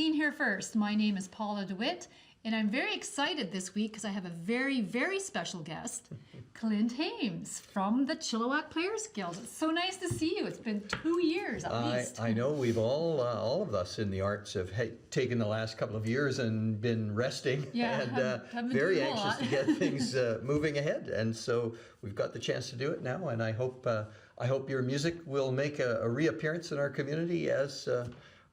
seen here first. My name is Paula DeWit, and I'm very excited this week because I have a very, very special guest, Clint Hames from the Chilliwack Players Guild. It's so nice to see you. It's been 2 years at least. I know we've all of us in the arts have taken the last couple of years and been resting and very anxious to get things moving ahead. And so we've got the chance to do it now, and I hope your music will make a reappearance in our community as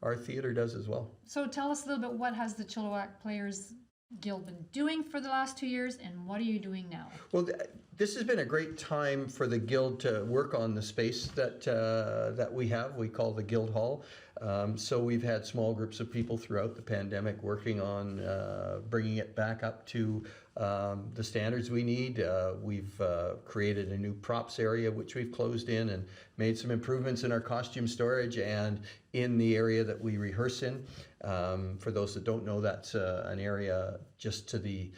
our theatre does as well. So tell us a little bit, what has the Chilliwack Players Guild been doing for the last 2 years, and what are you doing now? Well, this has been a great time for the Guild to work on the space that we have. We call the Guild Hall. So we've had small groups of people throughout the pandemic working on bringing it back up to the standards we need. We've created a new props area, which we've closed in, and made some improvements in our costume storage and in the area that we rehearse in. For those that don't know, that's an area just to the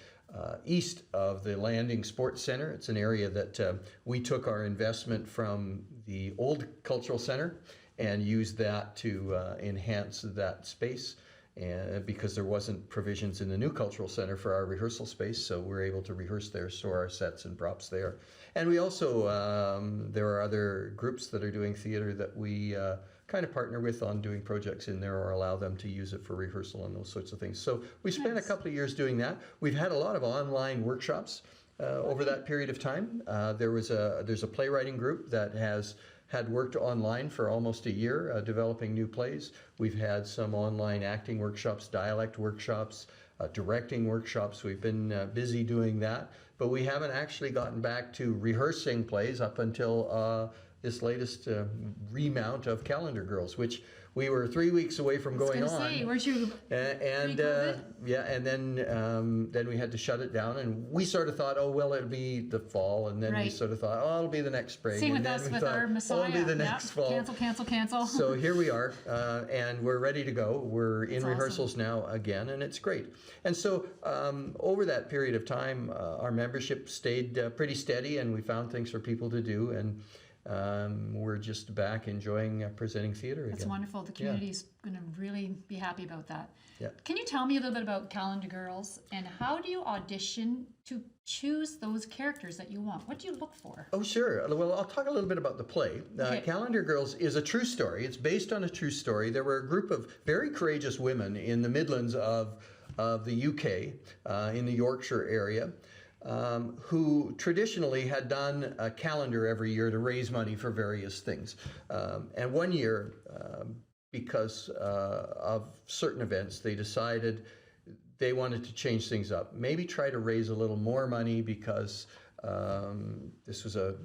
east of the Landing Sports Centre. It's an area that we took our investment from the old cultural centre and used that to enhance that space, and because there wasn't provisions in the new cultural centre for our rehearsal space, so we're able to rehearse there, store our sets and props there. And we also, there are other groups that are doing theatre that we kind of partner with on doing projects in there, or allow them to use it for rehearsal and those sorts of things. So we spent a couple of years doing that. We've had a lot of online workshops over that period of time. There's a playwriting group that had worked online for almost a year, developing new plays. We've had some online acting workshops, dialect workshops, directing workshops. We've been busy doing that, but we haven't actually gotten back to rehearsing plays up until this latest remount of Calendar Girls, which we were 3 weeks away from going on. Say, weren't you? And then we had to shut it down, and we sort of thought, oh well, it'll be the fall, and then we sort of thought, oh, it'll be the next spring. Same and with us with our Messiah. Oh, it'll be the next fall. Cancel. So here we are, and we're ready to go. We're in rehearsals now again, and it's great. And so over that period of time, our membership stayed pretty steady, and we found things for people to do, and we're just back enjoying presenting theatre again. That's wonderful. The community's going to really be happy about that. Yeah. Can you tell me a little bit about Calendar Girls, and how do you audition to choose those characters that you want? What do you look for? Oh, sure. Well, I'll talk a little bit about the play. Calendar Girls is a true story. It's based on a true story. There were a group of very courageous women in the Midlands of the UK, in the Yorkshire area, who traditionally had done a calendar every year to raise money for various things. And one year, because of certain events, they decided they wanted to change things up. Maybe try to raise a little more money, because this was a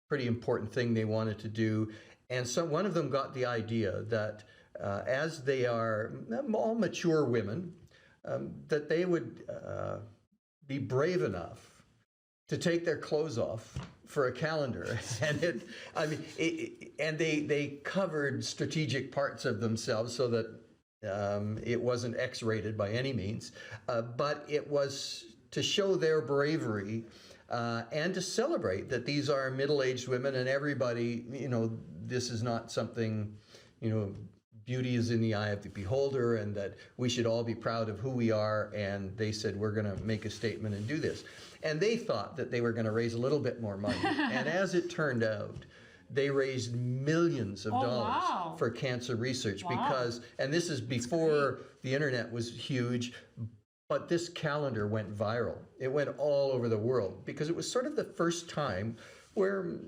pretty important thing they wanted to do. And so one of them got the idea that as they are all mature women, that they would be brave enough to take their clothes off for a calendar. And they covered strategic parts of themselves so that it wasn't X-rated by any means, but it was to show their bravery and to celebrate that these are middle-aged women, and everybody, this is not something, beauty is in the eye of the beholder, and that we should all be proud of who we are. And they said, we're going to make a statement and do this. And they thought that they were going to raise a little bit more money. And as it turned out, they raised millions of dollars for cancer research, because, and this is before the internet was huge, but this calendar went viral. It went all over the world, because it was sort of the first time where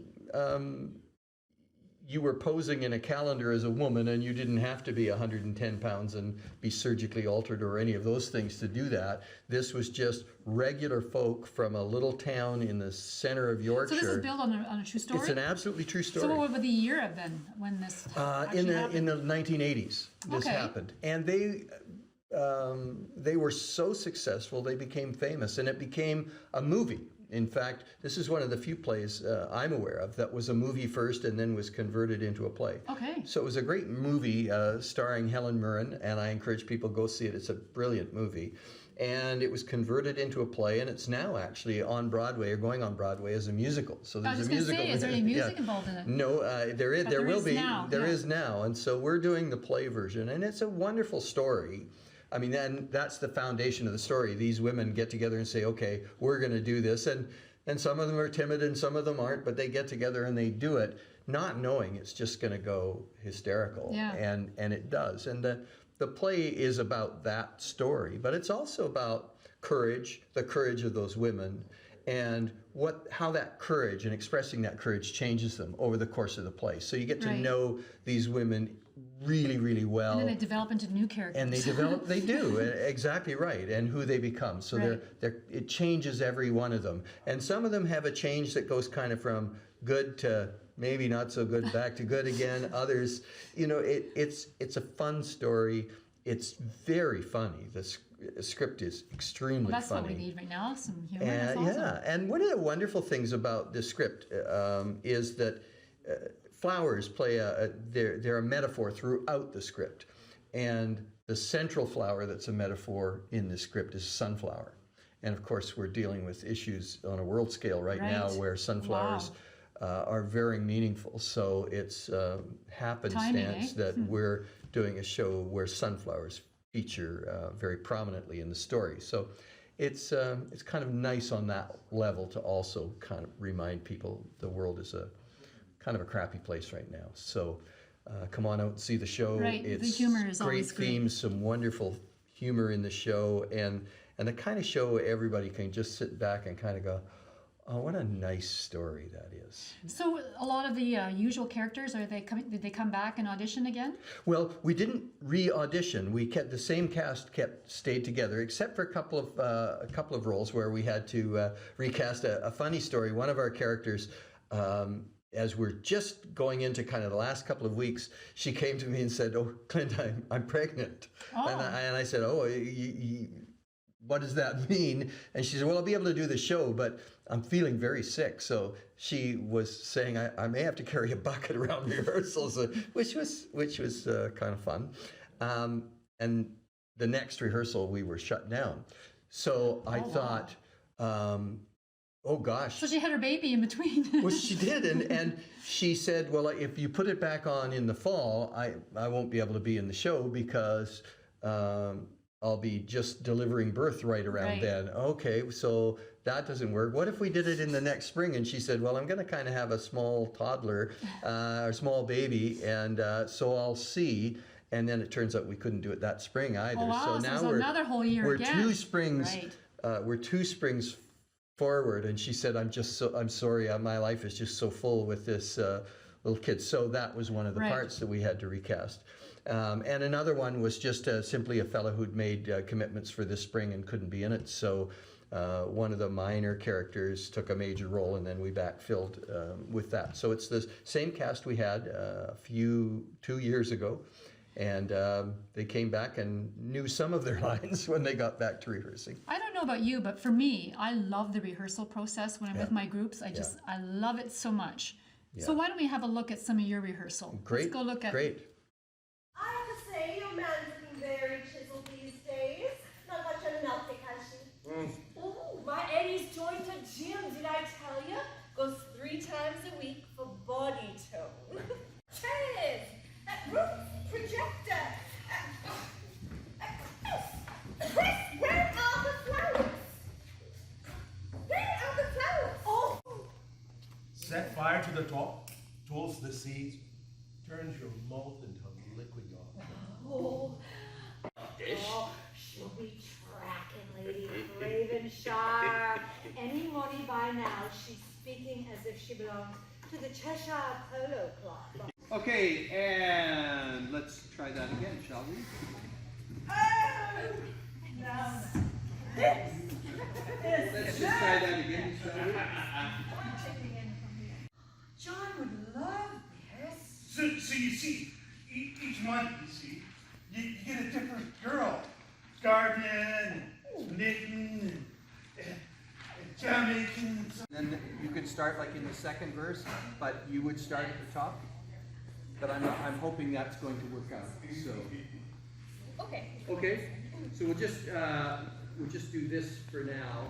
you were posing in a calendar as a woman, and you didn't have to be 110 pounds and be surgically altered or any of those things to do that. This was just regular folk from a little town in the center of Yorkshire. So this is built on a true story? It's an absolutely true story. So what would the year have been when this in the 1980s, this happened. And they were so successful, they became famous, and it became a movie. In fact, this is one of the few plays I'm aware of that was a movie first and then was converted into a play. Okay. So it was a great movie starring Helen Mirren, and I encourage people to go see it. It's a brilliant movie. and it was converted into a play, and it's now actually on Broadway or going on Broadway as a musical. So I there's was a just going to musical. say, is there any music involved in it? No, there is. But There will is be. now, There yeah. is now, and so we're doing the play version, and it's a wonderful story. I mean, then that's the foundation of the story. These women get together and say, "Okay, we're going to do this," and some of them are timid and some of them aren't, but they get together and they do it, not knowing it's just going to go hysterical, Yeah. and it does. And the play is about that story, but it's also about courage, the courage of those women, and how that courage and expressing that courage changes them over the course of the play. So you get to Right. know these women really, really well. And then they develop into new characters. And they do, exactly right, and who they become. So Right. it changes every one of them. And some of them have a change that goes kind of from good to maybe not so good, back to good again. Others, it's a fun story. It's very funny. The script is extremely Well, that's funny. what we need right now, some humor. That's awesome. Yeah, and one of the wonderful things about the script is that flowers play they're a metaphor throughout the script, and the central flower that's a metaphor in the script is sunflower, and of course we're dealing with issues on a world scale right now Right. where sunflowers are very meaningful. So it's happenstance that we're doing a show where sunflowers feature very prominently in the story. So it's kind of nice on that level to also kind of remind people the world is a kind of a crappy place right now. So come on out and see the show. Right, the It's humor is great always great. themes, some wonderful humor in the show, and the kind of show everybody can just sit back and kind of go, oh, what a nice story that is. So a lot of the usual characters, did they come back and audition again? Well, we didn't re-audition. We kept the same cast stayed together, except for a couple of roles where we had to recast a funny story. One of our characters, as we're just going into kind of the last couple of weeks, she came to me and said, "Oh, Clint, I'm pregnant." Oh. And I said, "Oh, what does that mean?" And she said, "Well, I'll be able to do the show, but I'm feeling very sick." So she was saying, I may have to carry a bucket around rehearsals, which was kind of fun. And the next rehearsal, we were shut down. So I thought, oh gosh. So she had her baby in between. Well, she did, and she said, "Well, if you put it back on in the fall, I won't be able to be in the show because I'll be just delivering birth right around then." Okay, so that doesn't work. What if we did it in the next spring? And she said, "Well, I'm going to kind of have a small toddler, or small baby, and so I'll see." And then it turns out we couldn't do it that spring either. Oh, wow, So now it's another whole year we're again. two springs. Right. We're 2 springs forward, and she said, I'm sorry, my life is just so full with this little kid." So that was one of the parts that we had to recast. And another one was just simply a fellow who'd made commitments for this spring and couldn't be in it. So one of the minor characters took a major role, and then we backfilled with that. So it's the same cast we had 2 years ago. And they came back and knew some of their lines when they got back to rehearsing. I don't know about you, but for me, I love the rehearsal process when I'm with my groups. I love it so much. So why don't we have a look at some of your rehearsal? Great. Let's go look at. I have to say, your man's looking very chiseled these days. Not much of nothing, has she? Ooh, my Eddie's joined a gym, did I tell you? Goes 3 times a week for body tone. Chairs, roof, projector. Chris, where are the flowers? Where are the flowers? Oh! Set fire to the top, toast the seeds, turns your mouth into liquid yarn. Oh, she'll be tracking Lady Craven sharp. Any money by now, she's speaking as if she belongs to the Cheshire Polo Club. Okay, and let's try that again, shall we? Oh! No. Let's just try that again, shall we? John would love this. So you see, each month, you get a different girl. Gardening, knitting, jamming. Then you could start like in the second verse, but you would start at the top. But I'm hoping that's going to work out. So Okay. Okay, so we'll just we'll just do this for now.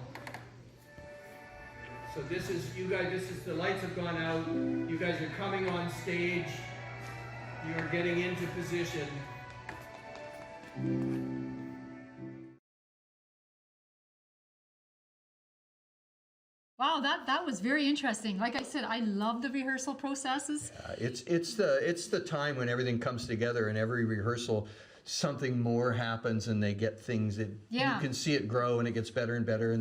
So this is, you guys, this is, the lights have gone out. You guys are coming on stage. You are getting into position. Wow, that was very interesting. Like I said, I love the rehearsal processes. It's the time when everything comes together, and every rehearsal something more happens, and they get things that you can see it grow, and it gets better and better.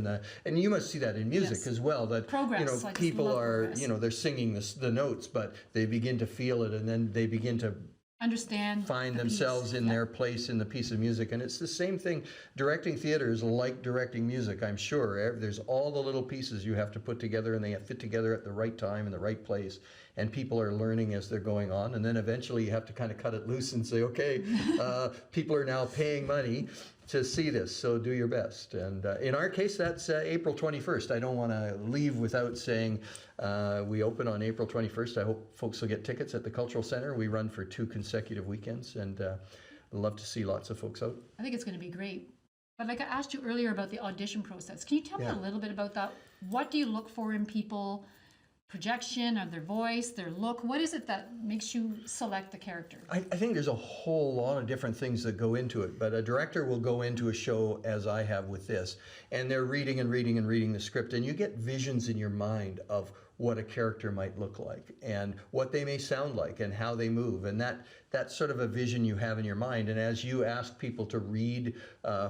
And you must see that in music as well. That progress, people are progress. They're singing the notes, but they begin to feel it, and then they begin to Understand, find themselves in their place in the piece of music. And it's the same thing. Directing theater is like directing music, I'm sure. There's all the little pieces you have to put together, and they fit together at the right time in the right place. And people are learning as they're going on. And then eventually you have to kind of cut it loose and say, okay, people are now paying money to see this, so do your best. And in our case, that's April 21st. I don't want to leave without saying we open on April 21st. I hope folks will get tickets at the Cultural Centre. We run for 2 consecutive weekends, and love to see lots of folks out. I think it's going to be great. But like I asked you earlier about the audition process, can you tell me a little bit about that? What do you look for in people? Projection of their voice, their look? What is it that makes you select the character? I think there's a whole lot of different things that go into it, but a director will go into a show, as I have with this, and they're reading and reading and reading the script, and you get visions in your mind of what a character might look like and what they may sound like and how they move, and that's sort of a vision you have in your mind. And as you ask people to read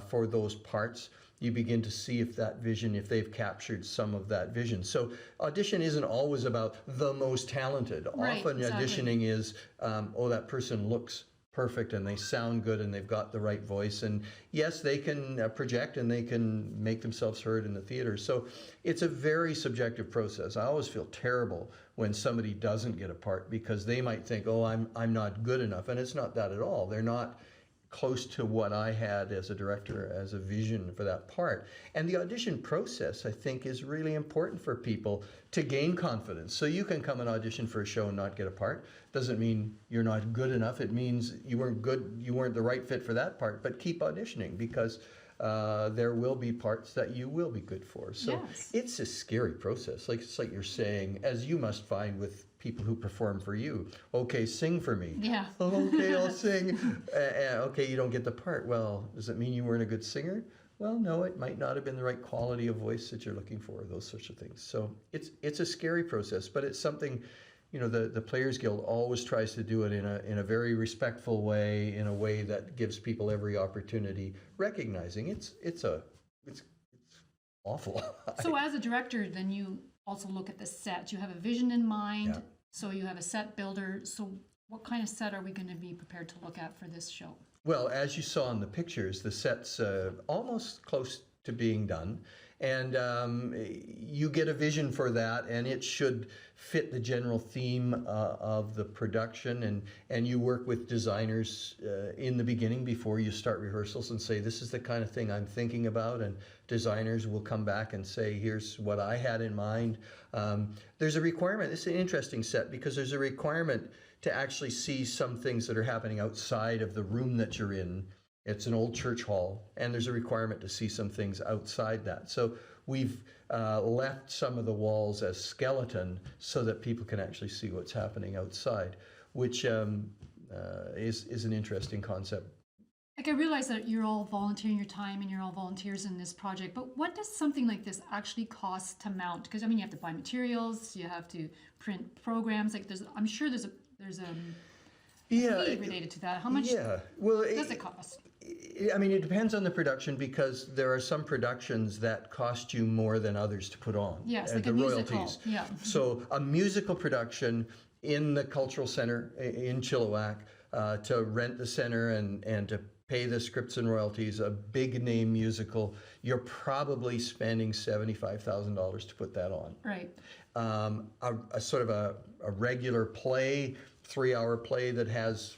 for those parts, you begin to see if that vision, if they've captured some of that vision. So audition isn't always about the most talented. Right, Often exactly. auditioning is, that person looks perfect and they sound good and they've got the right voice. And yes, they can project and they can make themselves heard in the theater. So it's a very subjective process. I always feel terrible when somebody doesn't get a part, because they might think, oh, I'm not good enough. And it's not that at all. They're not close to what I had as a director, as a vision for that part. And the audition process, I think, is really important for people to gain confidence. So you can come and audition for a show and not get a part. Doesn't mean you're not good enough. It means you weren't good, you weren't the right fit for that part, but keep auditioning, because there will be parts that you will be good for. So it's a scary process. It's like you're saying, as you must find with people who perform for you. Okay, sing for me. Yeah. Okay, I'll sing. Okay, you don't get the part. Well, does it mean you weren't a good singer? Well, no, it might not have been the right quality of voice that you're looking for, those sorts of things. So it's a scary process, but it's something, the Players Guild always tries to do it in a very respectful way, in a way that gives people every opportunity, recognizing it's awful. So as a director, then you also look at the set. You have a vision in mind. Yeah. So you have a set builder. So what kind of set are we going to be prepared to look at for this show? Well, as you saw in the pictures, the set's almost close to being done. And you get a vision for that, and it should fit the general theme of the production. And you work with designers in the beginning before you start rehearsals and say, this is the kind of thing I'm thinking about. And designers will come back and say, here's what I had in mind. There's a requirement. It's an interesting set, because there's a requirement to actually see some things that are happening outside of the room that you're in. It's an old church hall, and there's a requirement to see some things outside that. So we've left some of the walls as skeleton so that people can actually see what's happening outside, which is an interesting concept. Like, I realize that you're all volunteering your time and you're all volunteers in this project, but what does something like this actually cost to mount? Because, I mean, you have to buy materials, you have to print programs. Like, I'm sure there's a fee related to that. How much does it cost? I mean, it depends on the production, because there are some productions that cost you more than others to put on. Yes, like the a musical. royalties. Yeah. So a musical production in the Cultural Centre in Chilliwack, to rent the centre and to pay the scripts and royalties, a big name musical, you're probably spending $75,000 to put that on. Right. A sort of a regular play, 3-hour play that has,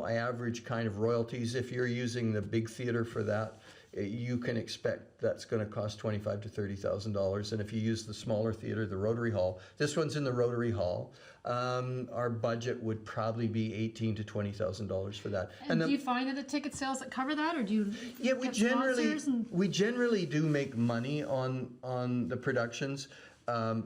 average kind of royalties. If you're using the big theater for that, you can expect that's going to cost $25,000 to $30,000. And if you use the smaller theater, the Rotary Hall, this one's in the Rotary Hall, our budget would probably be $18,000 to $20,000 for that. And do you find that the ticket sales that cover that, or do you Yeah, get sponsors we generally do make money on the productions.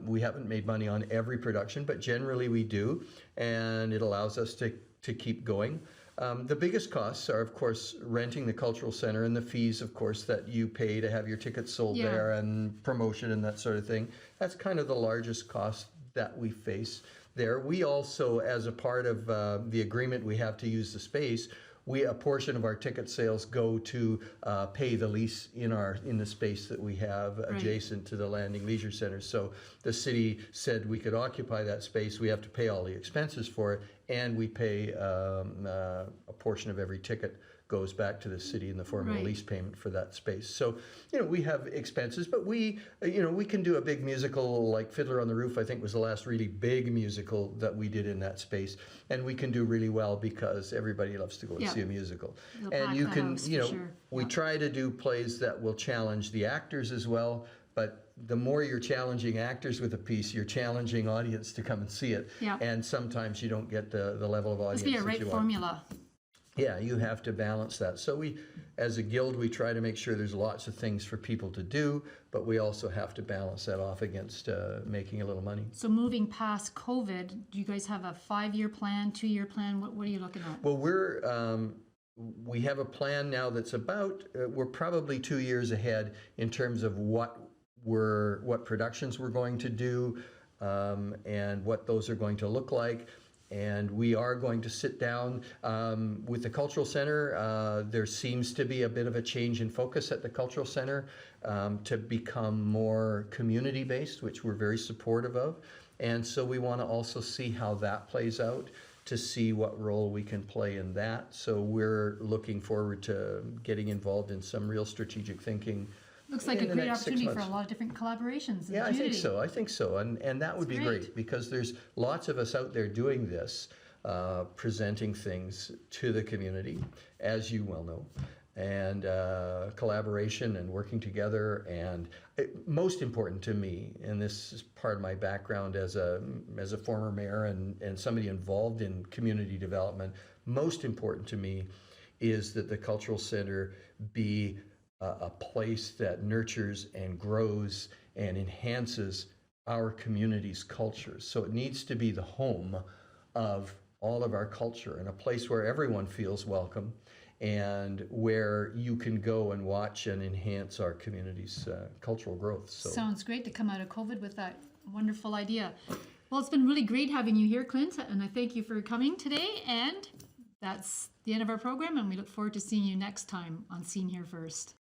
We haven't made money on every production, but generally we do, and it allows us to keep going. The biggest costs are, of course, renting the cultural center and the fees, of course, that you pay to have your tickets sold there, and promotion and that sort of thing. That's kind of the largest cost that we face there. We also, as a part of the agreement we have to use the space, a portion of our ticket sales go to pay the lease in the space that we have adjacent to the Landing Leisure Center. So the city said we could occupy that space. We have to pay all the expenses for it, and we pay a portion of every ticket goes back to the city in the form of a lease payment for that space. So, we have expenses, but we can do a big musical like Fiddler on the Roof, I think was the last really big musical that we did in that space. And we can do really well because everybody loves to go and see a musical. And you can, we try to do plays that will challenge the actors as well, but the more you're challenging actors with a piece, you're challenging audience to come and see it. Yeah. And sometimes you don't get the level of audience that you want. Must be a right formula. Yeah, you have to balance that. So we, as a guild, we try to make sure there's lots of things for people to do, but we also have to balance that off against making a little money. So moving past COVID, do you guys have a 5-year plan, 2-year plan? What are you looking at? Well, we have a plan now that's about, we're probably 2 years ahead in terms of what productions we're going to do and what those are going to look like. And we are going to sit down with the Cultural Centre. There seems to be a bit of a change in focus at the Cultural Centre to become more community-based, which we're very supportive of. And so we want to also see how that plays out, to see what role we can play in that. So we're looking forward to getting involved in some real strategic thinking. Looks like a great opportunity for a lot of different collaborations in the community. I think so. And that would be great because there's lots of us out there doing this, presenting things to the community, as you well know, and collaboration and working together. And most important to me, and this is part of my background as a former mayor and somebody involved in community development, most important to me is that the Cultural Centre be a place that nurtures and grows and enhances our community's culture. So it needs to be the home of all of our culture and a place where everyone feels welcome and where you can go and watch and enhance our community's cultural growth. So sounds great to come out of COVID with that wonderful idea. Well, it's been really great having you here, Clint, and I thank you for coming today. And that's the end of our program, and we look forward to seeing you next time on Seen Here First.